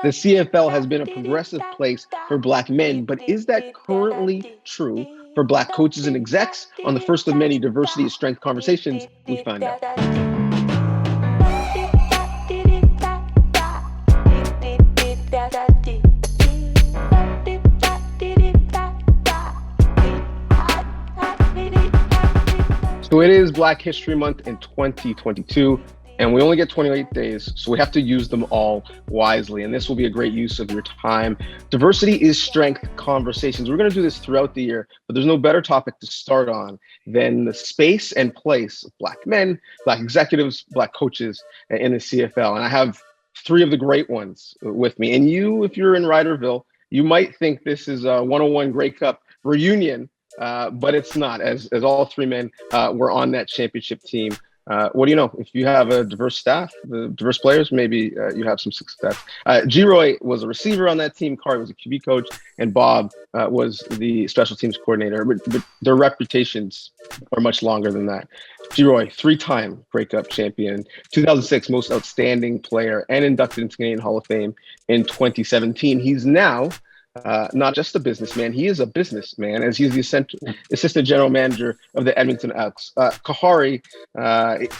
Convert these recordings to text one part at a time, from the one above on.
The CFL has been a progressive place for Black men, but is that currently true for Black coaches and execs? On the first of many diversity is strength conversations, we find out. So it is Black History Month in 2022, and we only get 28 days, so we have to use them all wisely, and this will be a great use of your time. Diversity is strength conversations. We're going to do this throughout the year, but there's no better topic to start on than the space and place of Black men, Black executives, Black coaches in the CFL. And I have three of the great ones with me. And you, if you're in Riderville, you might think this is a 101 Grey Cup reunion, but it's not, as all three men were on that championship team. What do you know? If you have a diverse staff, the diverse players, maybe you have some success. Geroy was a receiver on that team. Khari was a QB coach, and Bob was the special teams coordinator. But their reputations are much longer than that. Geroy, three-time Grey Cup champion, 2006 most outstanding player, and inducted into Canadian Hall of Fame in 2017. He's now not just a businessman, he is a businessman, as he's the assistant general manager of the Edmonton and Head Coach. Khari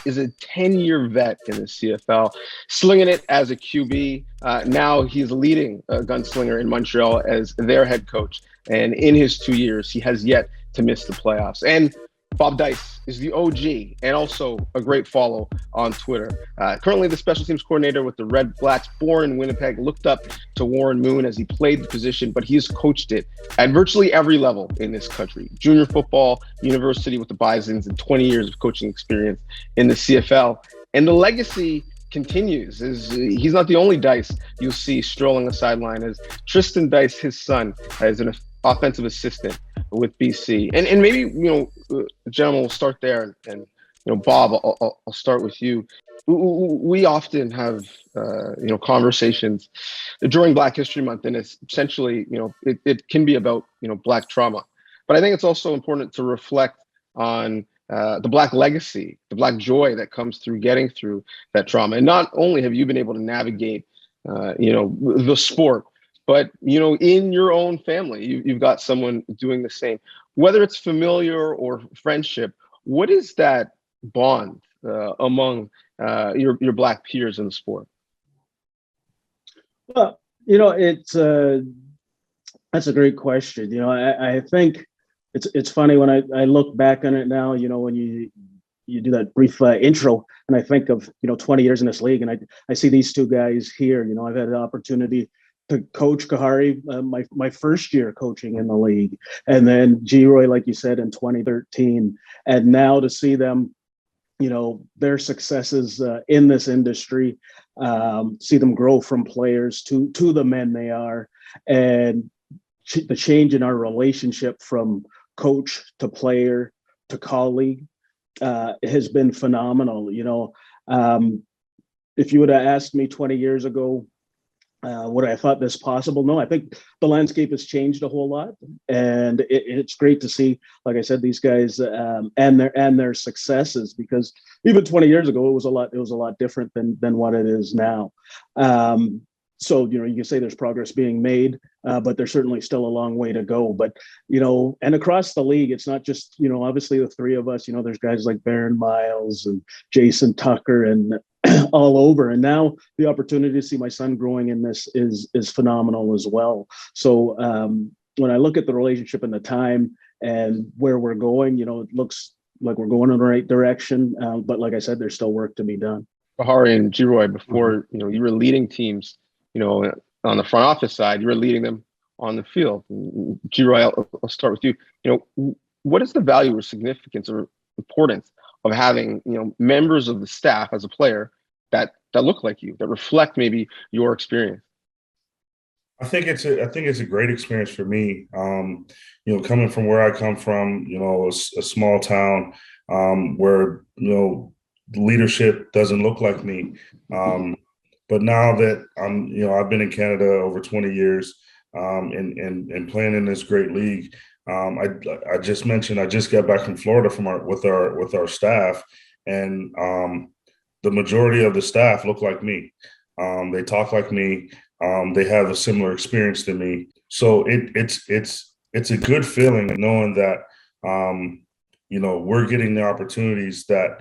is a 10-year vet in the CFL, slinging it as a QB. Now he's leading a gunslinger in Montreal as their head coach. And in his 2 years, he has yet to miss the playoffs. And Bob Dyce is the OG and also a great follow on Twitter. Currently the special teams coordinator with the REDBLACKS, born in Winnipeg, looked up to Warren Moon as he played the position, but he's coached it at virtually every level in this country. Junior football, university with the Bisons, and 20 years of coaching experience in the CFL. And the legacy continues. He's not the only Dyce you'll see strolling the sideline, as Tristan Dyce, his son, is an offensive assistant with BC. And maybe, gentlemen, we'll start there. And Bob, I'll start with you. We often have, conversations during Black History Month, and it's essentially, it can be about, Black trauma. But I think it's also important to reflect on the Black legacy, the Black joy that comes through getting through that trauma. And not only have you been able to navigate, the sport, but, in your own family, you've got someone doing the same. Whether it's familiar or friendship, what is that bond among your Black peers in the sport? Well, it's that's a great question. I think it's funny when I look back on it now, when you do that brief intro, and I think of 20 years in this league, and I see these two guys here. I've had an opportunity to coach Khari my first year coaching in the league, and then Geroy, like you said, in 2013, and now to see them, their successes in this industry, see them grow from players to the men they are, and the change in our relationship from coach to player to colleague has been phenomenal. If you would have asked me 20 years ago, would I thought this possible? No, I think the landscape has changed a whole lot, and it's great to see, like I said, these guys and their successes, because even 20 years ago it was a lot different than what it is now. So you can say there's progress being made, but there's certainly still a long way to go. But and across the league, it's not just obviously the three of us. There's guys like Baron Miles and Jason Tucker and all over, and now the opportunity to see my son growing in this is phenomenal as well. So when I look at the relationship and the time and where we're going, it looks like we're going in the right direction. But like I said, there's still work to be done. Khari and Geroy, before you were leading teams, on the front office side, you were leading them on the field. Geroy, I'll start with you. What is the value or significance or importance of having members of the staff as a player that look like you, that reflect maybe your experience? I think it's a great experience for me. Coming from where I come from, a small town where leadership doesn't look like me. But now that I've been in Canada over 20 years and playing in this great league. I just mentioned I just got back from Florida with our staff, and the majority of the staff look like me. They talk like me. They have a similar experience to me. So it's a good feeling knowing that, we're getting the opportunities that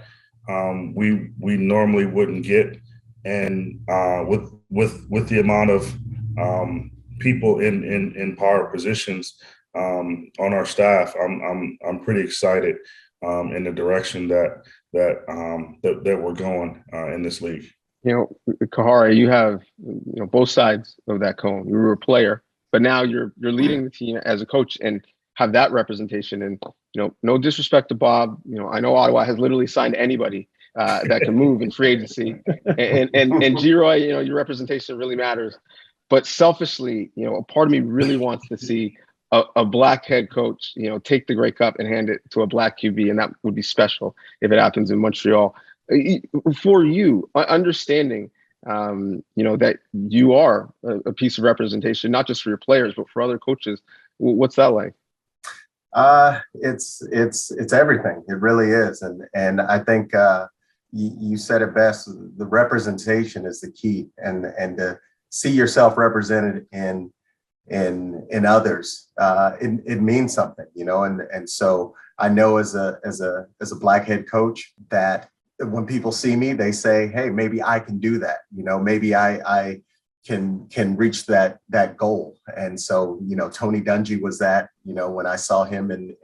we normally wouldn't get. And with the amount of people in power positions on our staff, I'm pretty excited in the direction that we're going in this league. Khari, you have both sides of that cone. You were a player, but now you're leading the team as a coach and have that representation. And no disrespect to Bob, I know Ottawa has literally signed anybody that can move in free agency, and Geroy, your representation really matters. But selfishly, a part of me really wants to see a black head coach, take the Grey Cup and hand it to a black QB, and that would be special if it happens in Montreal. For you, understanding, that you are a piece of representation, not just for your players, but for other coaches. What's that like? It's everything. It really is. And I think you said it best. The representation is the key, and to see yourself represented in others, it means something, and so I know as a black head coach that when people see me, they say, hey, maybe I can do that. Maybe I can reach that goal. And so, Tony Dungy was that, when I saw him in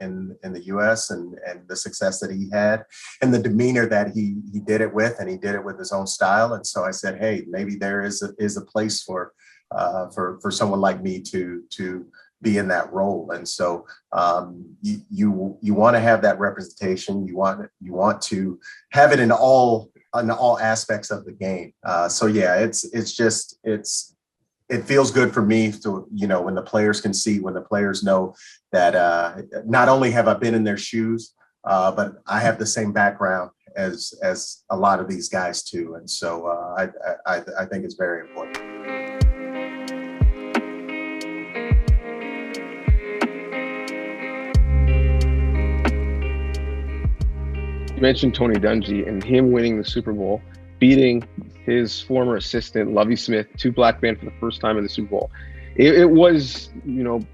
the US and the success that he had and the demeanor that he did it with, and he did it with his own style. And so I said, hey, maybe there is a place for someone like me to be in that role. And so you want to have that representation. You want to have it in all aspects of the game. So yeah, it feels good for me to, when the players can see, when the players know that not only have I been in their shoes, but I have the same background as a lot of these guys too. And so I think it's very important. You mentioned Tony Dungy and him winning the Super Bowl, beating his former assistant, Lovie Smith, two black men for the first time in the Super Bowl. It was,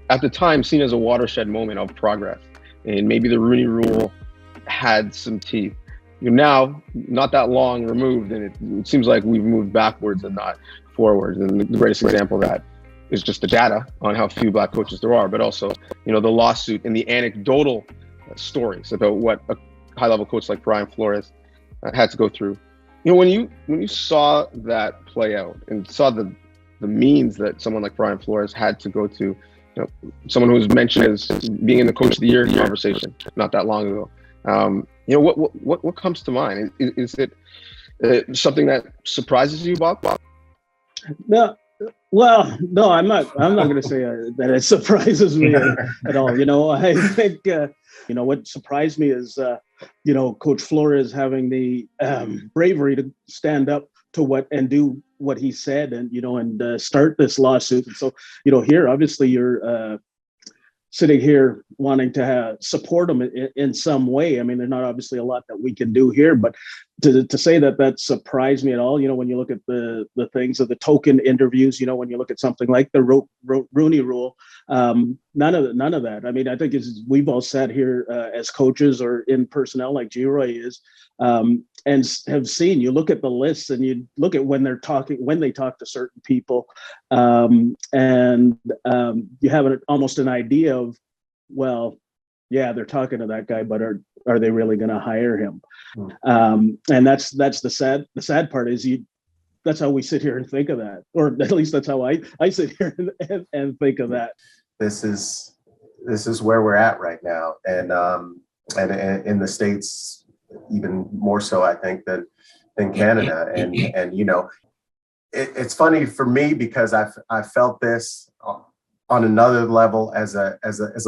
at the time seen as a watershed moment of progress. And maybe the Rooney Rule had some teeth. Now, not that long removed, and it seems like we've moved backwards and not forwards. And the greatest example of that is just the data on how few black coaches there are, but also, the lawsuit and the anecdotal stories about what a high-level coach like Brian Flores had to go through. When you saw that play out and saw the means that someone like Brian Flores had to go to, someone who was mentioned as being in the Coach of the Year conversation not that long ago, what comes to mind? Is it something that surprises you, Bob? No. Well, no, I'm not going to say that it surprises me at all. I think, what surprised me is, Coach Flores having the bravery to stand up to do what he said and start this lawsuit. And so, here, obviously you're sitting here wanting to support them in some way. I mean, there's not obviously a lot that we can do here, but to say that surprised me at all, when you look at the things of the token interviews, when you look at something like the Rooney Rule, none of that. I mean, I think we've all sat here as coaches or in personnel like Geroy is, and have seen, you look at the lists and you look at when they talk to certain people, and you have almost an idea of, well, yeah, they're talking to that guy, but are they really going to hire him? And that's the sad part is that's how we sit here and think of that, or at least that's how I sit here and think of that. This is where we're at right now, and in the States even more so, I think, than Canada. And it's funny for me because I felt this on another level as a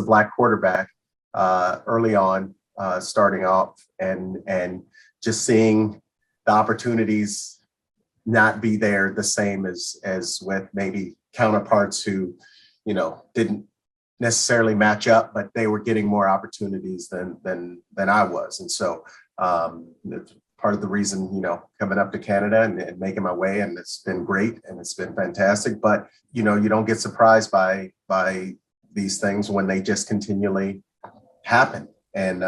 black quarterback early on, starting off, and just seeing the opportunities not be there the same as with maybe counterparts who, didn't necessarily match up, but they were getting more opportunities than I was. And so part of the reason, coming up to Canada and making my way, and it's been great and it's been fantastic. But, you don't get surprised by these things when they just continually happen. And,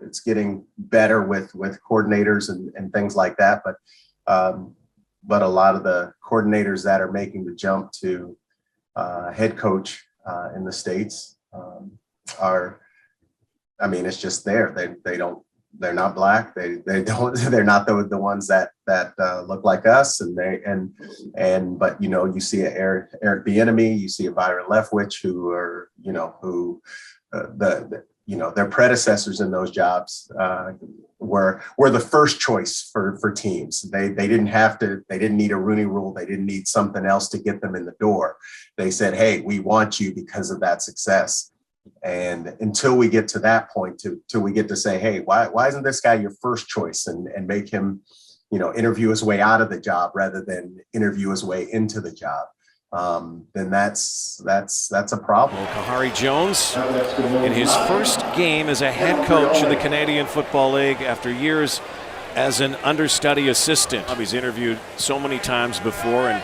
it's getting better with coordinators and things like that. But a lot of the coordinators that are making the jump to head coach in the States it's just there. They're not Black. They're not the ones that look like us. But you see a Eric Bieniemy, you see a Byron Leftwich, who are, their predecessors in those jobs were the first choice for teams. They didn't need a Rooney Rule. They didn't need something else to get them in the door. They said, hey, we want you because of that success. And until we get to that point, till we get to say, hey, why isn't this guy your first choice, and make him, interview his way out of the job rather than interview his way into the job, then that's a problem. Khari Jones in his first game as a head coach in the Canadian Football League after years as an understudy assistant. He's interviewed so many times before and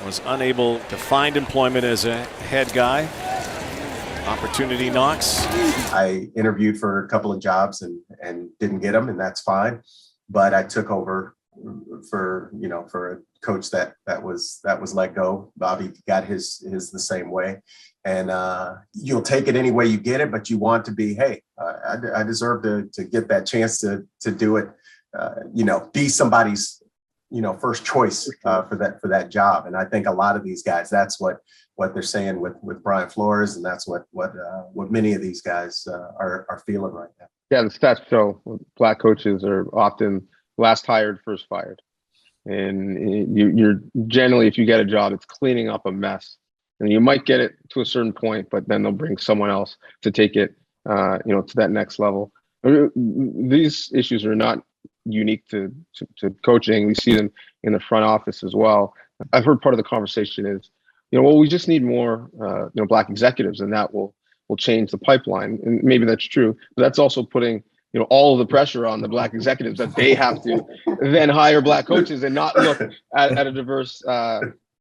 was unable to find employment as a head guy. Opportunity knocks. I interviewed for a couple of jobs and didn't get them, and that's fine. But I took over for a coach that was let go. Bobby got his the same way, and you'll take it any way you get it. But you want to be, hey, I deserve to get that chance to do it. Be somebody's first choice for that job. And I think a lot of these guys, that's what they're saying with Brian Flores, and that's what many of these guys are feeling right now. Yeah, the stats show Black coaches are often last hired, first fired. And you're generally, if you get a job, it's cleaning up a mess. And you might get it to a certain point, but then they'll bring someone else to take it, to that next level. These issues are not unique to coaching. We see them in the front office as well. I've heard part of the conversation is, we just need more, Black executives, and that will change the pipeline. And maybe that's true, but that's also putting, all of the pressure on the Black executives that they have to then hire Black coaches and not look at a diverse,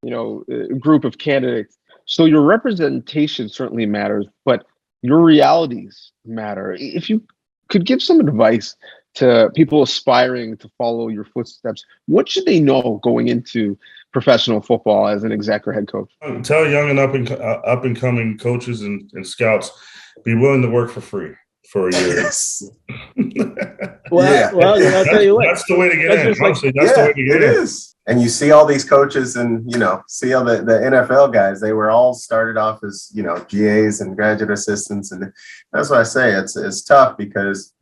group of candidates. So your representation certainly matters, but your realities matter. If you could give some advice to people aspiring to follow your footsteps, what should they know going into professional football as an exec or head coach? Tell young and up and coming coaches and scouts, be willing to work for free for a year. Yes. Well, I'll tell you what. That's the way to get in. Just Honestly, that's the way to get in. It is. And you see all these coaches and, see all the NFL guys, they were all started off as, GAs and graduate assistants. And that's why I say it's tough, because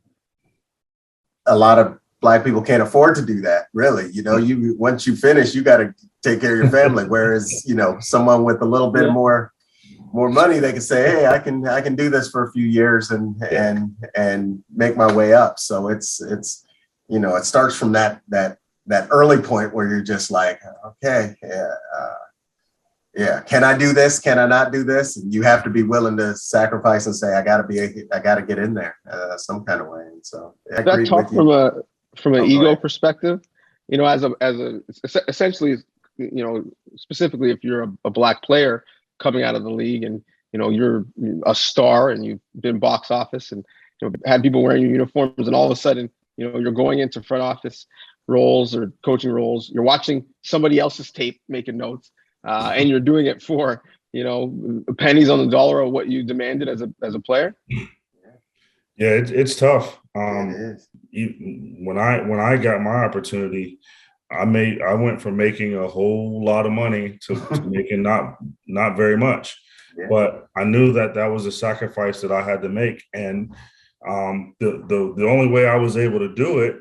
a lot of Black people can't afford to do that, really. You once you finish, you got to take care of your family. Whereas, someone with a little bit more money, they can say, hey, I can do this for a few years and make my way up. So it's it starts from that early point where you're just like, okay, can I do this? Can I not do this? And you have to be willing to sacrifice and say, I got to get in there some kind of way. And so that talk from an ego perspective, essentially, specifically if you're a Black player coming out of the league and, you're a star and you've been box office and, had people wearing your uniforms, and all of a sudden, you're going into front office roles or coaching roles, you're watching somebody else's tape, making notes, and you're doing it for, pennies on the dollar of what you demanded as a player. Yeah, it's tough. It is. When I got my opportunity, I went from making a whole lot of money to making not very much. Yeah. But I knew that was a sacrifice that I had to make, and the only way I was able to do it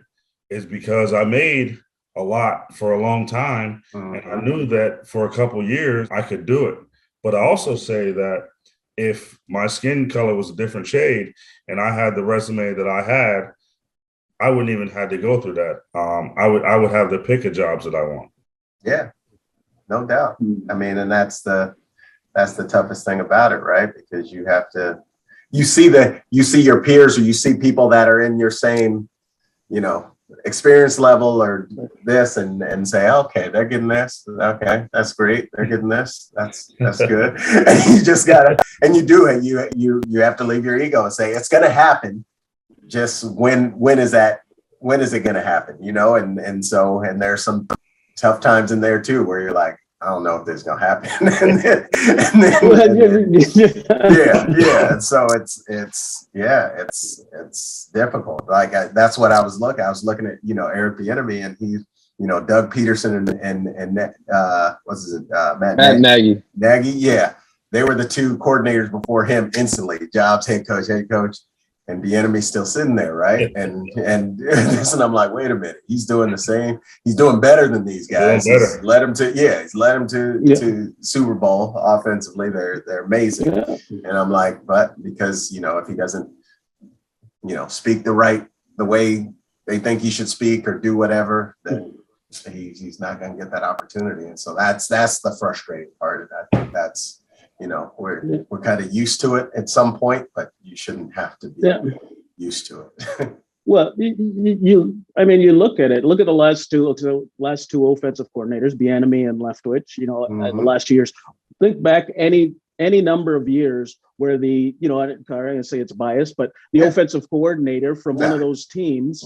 is because I made a lot for a long time, and I knew that for a couple of years I could do it. But I also say that if my skin color was a different shade and I had the resume that I had, I wouldn't even have to go through that. I would have to pick a jobs that I want. Yeah, no doubt. I mean, and that's the toughest thing about it, right? Because you see your peers, or you see people that are in your same, experience level or this and say, okay, they're getting this. Okay, that's great. They're getting this. That's good. And you just gotta, and you do it. You have to leave your ego and say, it's gonna happen. Just when is it gonna happen? And so there's some tough times in there too, where you're like, I don't know if this is gonna happen. and then yeah. And so it's difficult. Like that's what I was looking. I was looking at Eric Bieniemy, and he's Doug Peterson and what's his Matt Nagy. Nagy, yeah, they were the two coordinators before him instantly. Jobs, head coach, and Bieniemy's still sitting there, right? And I'm like, wait a minute, he's doing the same. He's doing better than these guys. He's led them to Super Bowl offensively. They're amazing. Yeah. And I'm like, but because if he doesn't speak the way they think he should speak or do whatever, then he's not going to get that opportunity. And so that's the frustrating part of that. I think that's we're kind of used to it at some point, but you shouldn't have to be used to it. Well, you look at it. Look at the last two offensive coordinators, Bieniemy and Leftwich. The last 2 years. Think back any number of years where I'm going to say it's biased, but the offensive coordinator from one of those teams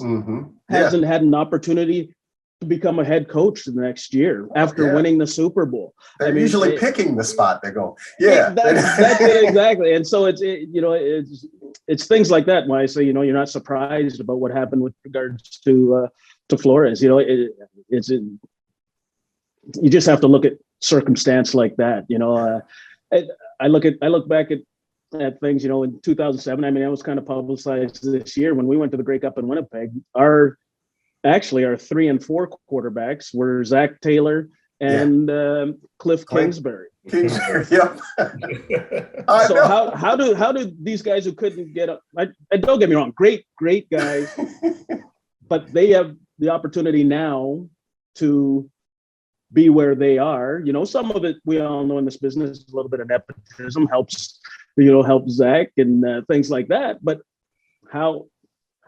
hasn't had an opportunity to become a head coach the next year after winning the Super Bowl. They're usually picking the spot. They go, that's it exactly. And so it's things like that. When I say you're not surprised about what happened with regards to Flores. You just have to look at circumstance like that. I look back at things. In 2007. That was kind of publicized this year when we went to the Grey Cup in Winnipeg. Our 3 and 4 quarterbacks were Zach Taylor and Cliff Kingsbury. Yep. So how do these guys who couldn't get up? And don't get me wrong, great guys, but they have the opportunity now to be where they are. Some of it we all know in this business, a little bit of nepotism helps Zach and things like that. But how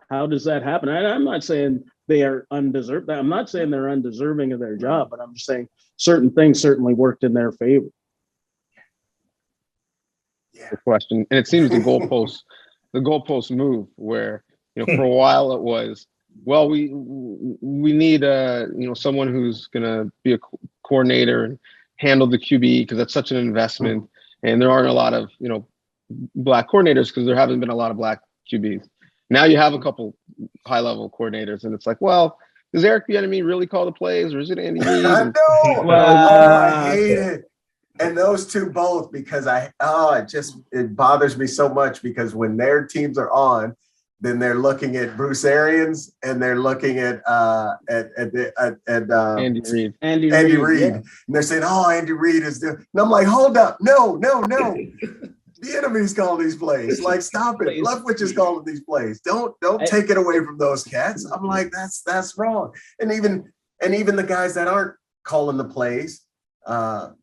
does that happen? And I'm not saying they are undeserved. I'm not saying they're undeserving of their job, but I'm just saying certain things certainly worked in their favor. The question, and it seems the goalposts move where for a while it was, well, we need someone who's gonna be a coordinator and handle the QB because that's such an investment, and there aren't a lot of black coordinators because there haven't been a lot of black QBs. Now you have a couple high-level coordinators, and it's like, well, does Eric Bieniemy really call the plays, or is it Andy Reid? I know. I hate it. And those two both, because it bothers me so much because when their teams are on, then they're looking at Bruce Arians and they're looking at Andy Reid. Andy Reid, and they're saying, "Oh, Andy Reid is doing." And I'm like, "Hold up, no." The enemy's calling these plays. Like, stop it. Leftwich is calling these plays. Don't take it away from those cats. I'm like, that's wrong. And even the guys that aren't calling the plays, they're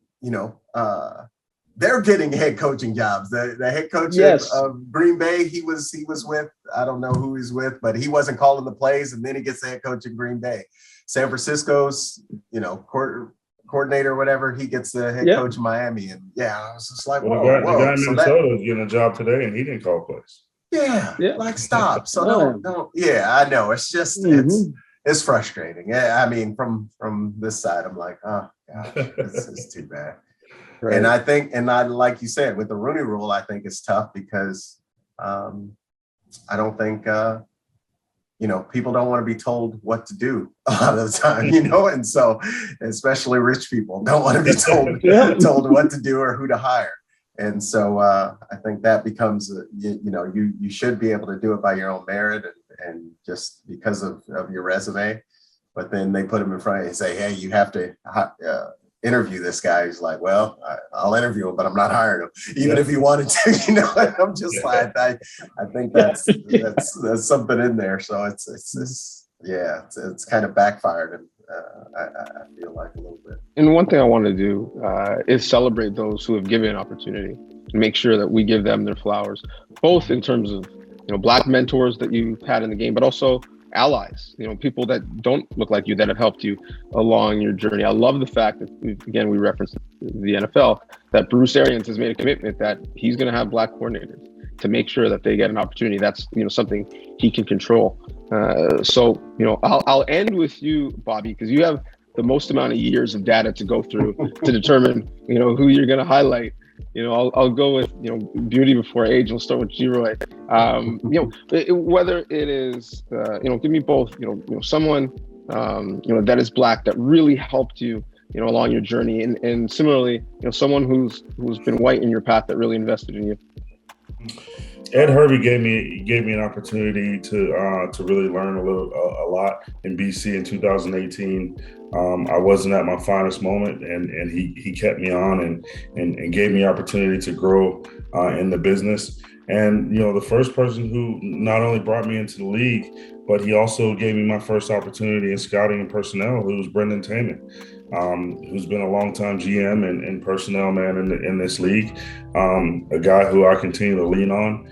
getting head coaching jobs. The head coach of Green Bay, he was with, I don't know who he's with, but he wasn't calling the plays, and then he gets the head coach in Green Bay. San Francisco's, coordinator or whatever, he gets the head coach in Miami. And I was just like, whoa. The guy in Minnesota is getting a job today and he didn't call plays. Like, stop. So don't I know. It's just it's frustrating. From this side, I'm like, oh gosh, this is too bad. Right. And I think, like you said, with the Rooney Rule, I think it's tough because I don't think people don't want to be told what to do a lot of the time, and so especially rich people don't want to be told what to do or who to hire. And so I think that becomes, you should be able to do it by your own merit and just because of your resume. But then they put them in front of you and say, hey, you have to interview this guy. He's like, well, I'll interview him, but I'm not hiring him, even if he wanted to, And I'm just like, I think that's something in there. So it's kind of backfired, and I feel like a little bit. And one thing I want to do is celebrate those who have given opportunity and make sure that we give them their flowers, both in terms of black mentors that you've had in the game, but also allies, people that don't look like you that have helped you along your journey. I love the fact that, again, we referenced the NFL, that Bruce Arians has made a commitment that he's going to have black coordinators to make sure that they get an opportunity. That's, something he can control. So, I'll end with you, Bobby, because you have the most amount of years of data to go through to determine, who you're going to highlight. I'll go with, beauty before age. We'll start with Geroy. Whether it is, give me both, someone, that is black that really helped you, along your journey, and similarly, someone who's been white in your path that really invested in you. Ed Hervey gave me an opportunity to really learn a lot in BC in 2018. I wasn't at my finest moment, and he kept me on and gave me opportunity to grow in the business. And the first person who not only brought me into the league, but he also gave me my first opportunity in scouting and personnel, who was Brendan Taman, who's been a longtime GM and personnel man in this league, a guy who I continue to lean on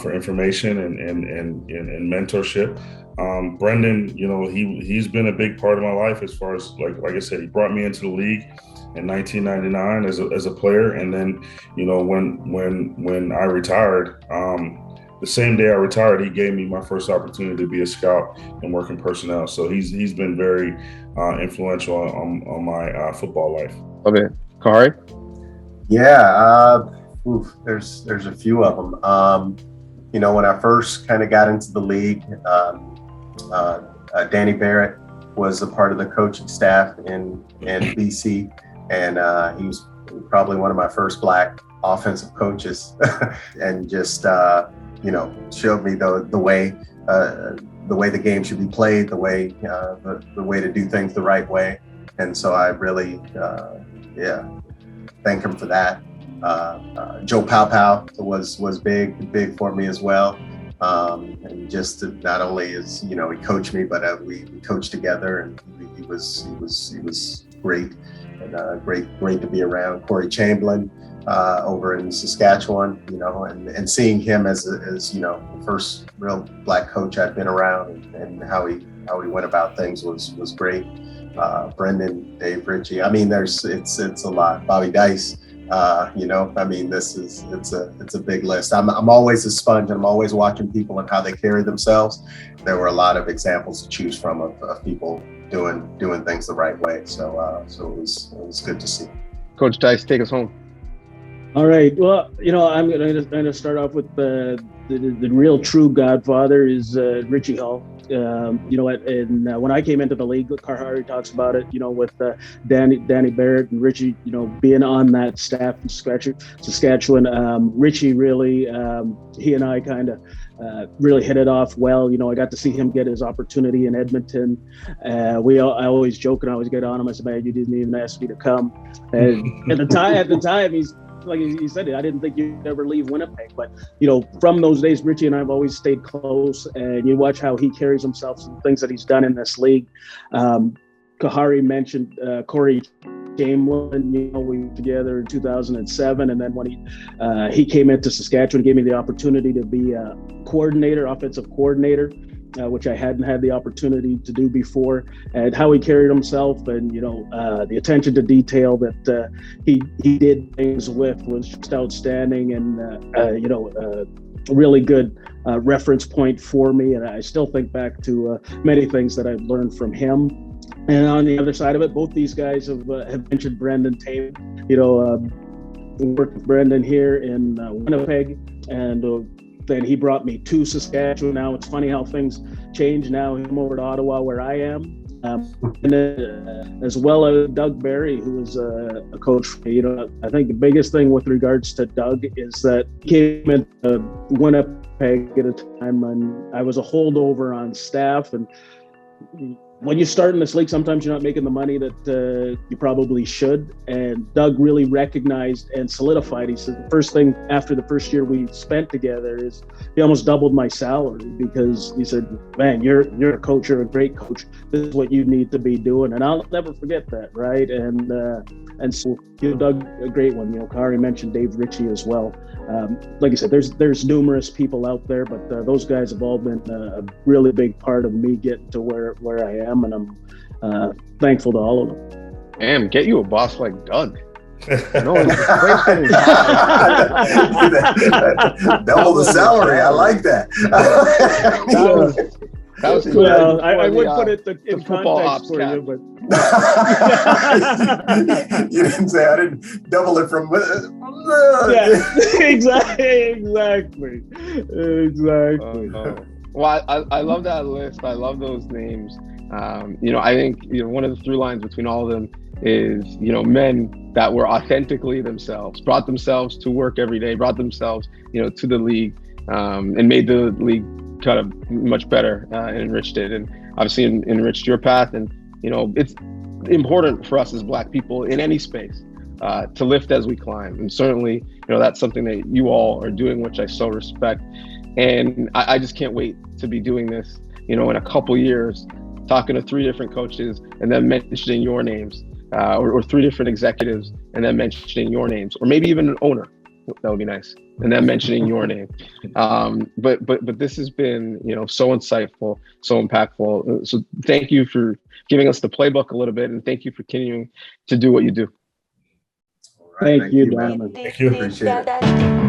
for information and mentorship. Brendan, he's been a big part of my life as far as like I said, he brought me into the league in 1999 as a player, and then when I retired, the same day I retired, he gave me my first opportunity to be a scout and work in personnel. So he's been very influential on my football life. Okay, Khari? Yeah, there's a few of them. When I first kind of got into the league, Danny Barrett was a part of the coaching staff in BC, and he was probably one of my first black offensive coaches, and just showed me the way the game should be played, the way to do things the right way. And so I really thank him for that. Joe Pow was big for me as well. And just not only is he coached me, but we coached together, and he was great, and great to be around. Corey Chamberlain over in Saskatchewan, and seeing him as the first real black coach I'd been around, and how he went about things was great. Brendan, Dave Ritchie. I mean, it's a lot. Bobby Dyce. It's a big list. I'm always a sponge, and I'm always watching people and how they carry themselves. There were a lot of examples to choose from of people doing things the right way. So it was good to see. Coach Dyce, take us home. All right. Well, I'm going to start off with the real true godfather is Richie Hall. When I came into the league, Khari talks about it, with Danny Barrett and Richie, being on that staff in Saskatchewan. Richie really, he and I kind of really hit it off well. I got to see him get his opportunity in Edmonton. I always joke and I always get on him. I said, man, you didn't even ask me to come. And at the time, he's, like he said, I didn't think you'd ever leave Winnipeg. But, from those days, Richie and I have always stayed close. And you watch how he carries himself, some things that he's done in this league. Khari mentioned Corey Chamberlain. We were together in 2007. And then when he came into Saskatchewan, gave me the opportunity to be a offensive coordinator. Which I hadn't had the opportunity to do before, and how he carried himself, and the attention to detail that he did things with was just outstanding, and a really good reference point for me. And I still think back to many things that I've learned from him. And on the other side of it, both these guys have mentioned Brendan Taman. Worked with Brendan here in Winnipeg, and then he brought me to Saskatchewan. Now it's funny how things change. Now I'm over to Ottawa, where I am, and as well as Doug Barry, who was a coach. I think the biggest thing with regards to Doug is that he came into Winnipeg at a time when I was a holdover on staff, and when you start in this league, sometimes you're not making the money that you probably should. And Doug really recognized and solidified. He said the first thing after the first year we spent together is he almost doubled my salary, because he said, man, you're a coach, you're a great coach. This is what you need to be doing. And I'll never forget that, right? And so Doug, a great one. Khari mentioned Dave Ritchie as well. Like I said, there's numerous people out there, but those guys have all been a really big part of me getting to where I am, and I'm thankful to all of them. Damn, get you a boss like Doug. Double the salary. I like that. That was well, I would put it in football context for cap. you, but you didn't say I didn't double it from. yeah, exactly. Well, I love that list. I love those names. I think one of the through lines between all of them is men that were authentically themselves, brought themselves to work every day, brought themselves to the league, and made the league kind of much better and enriched it, and obviously enriched your path. And it's important for us as Black people in any space to lift as we climb, and certainly that's something that you all are doing, which I so respect. And I just can't wait to be doing this in a couple years, talking to 3 different coaches and then mentioning your names, or 3 different executives and then mentioning your names, or maybe even an owner. That would be nice. And then mentioning your name. But this has been, so insightful, so impactful. So thank you for giving us the playbook a little bit, and thank you for continuing to do what you do. Thank you, Donnovan. Thank you. Appreciate it.